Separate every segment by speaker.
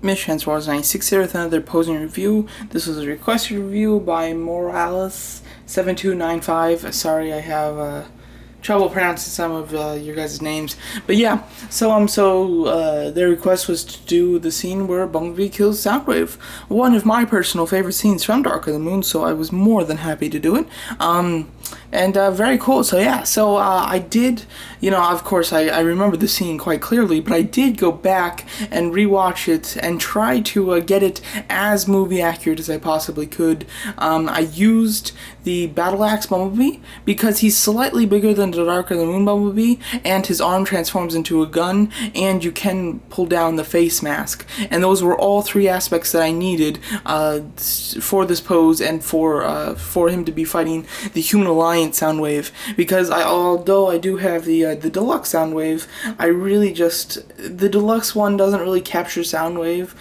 Speaker 1: Mitch Transformers96 here with another posing review. This was a requested review by Morales7295. Sorry, I have trouble pronouncing some of your guys' names. But yeah, their request was to do the scene where Bumblebee kills Soundwave. One of my personal favorite scenes from Dark of the Moon, so I was more than happy to do it. Very cool. So yeah, I did, of course I remember the scene quite clearly, but I did go back and rewatch it and try to get it as movie accurate as I possibly could. I used the Battle Axe Bumblebee because he's slightly bigger than the Dark of the Moon Bumblebee, and his arm transforms into a gun, and you can pull down the face mask. And those were all three aspects that I needed for this pose and for him to be fighting the Human Alliance Soundwave, because although I do have the deluxe Soundwave, I really the deluxe one doesn't really capture Soundwave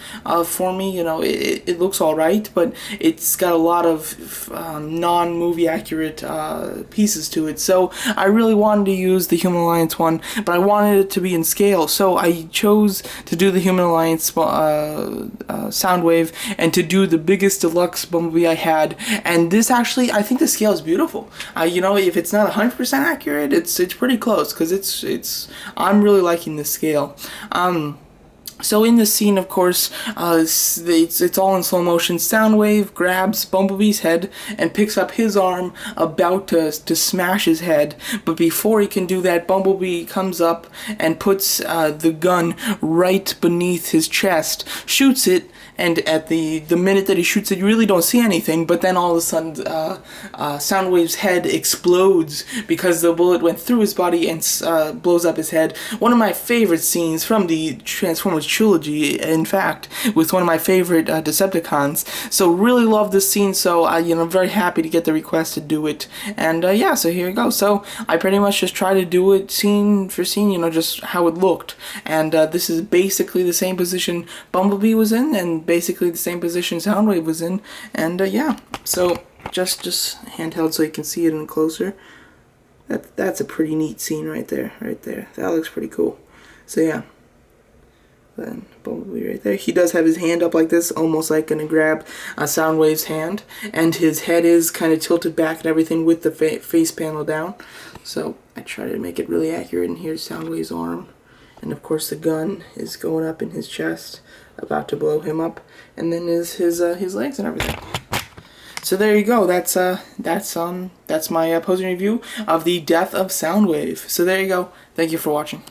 Speaker 1: for me. It looks alright, but it's got a lot of non-movie accurate pieces to it, so I really wanted to use the Human Alliance one, but I wanted it to be in scale, so I chose to do the Human Alliance Soundwave and to do the biggest deluxe Bumblebee I had. And this actually, I think the scale is beautiful. If it's not 100% accurate, it's pretty close, because I'm really liking this scale. So in this scene, of course, it's all in slow motion. Soundwave grabs Bumblebee's head and picks up his arm, about to smash his head. But before he can do that, Bumblebee comes up and puts the gun right beneath his chest, shoots it, and at the minute that he shoots it, you really don't see anything, but then all of a sudden, Soundwave's head explodes because the bullet went through his body and blows up his head. One of my favorite scenes from the Transformers trilogy, in fact, with one of my favorite Decepticons. So really love this scene, so I'm very happy to get the request to do it. And yeah, so here we go. So I pretty much just try to do it scene for scene, just how it looked. And this is basically the same position Bumblebee was in, and basically the same position Soundwave was in. And yeah, so just handheld so you can see it in closer. That's a pretty neat scene right there. That looks pretty cool. So yeah, then Bumblebee right there. He does have his hand up like this, almost like gonna grab Soundwave's hand, and his head is kind of tilted back and everything with the face panel down. So I try to make it really accurate. And here's Soundwave's arm, and of course the gun is going up in his chest, about to blow him up, and then is his legs and everything. So there you go. That's my posing review of the death of Soundwave. So there you go. Thank you for watching.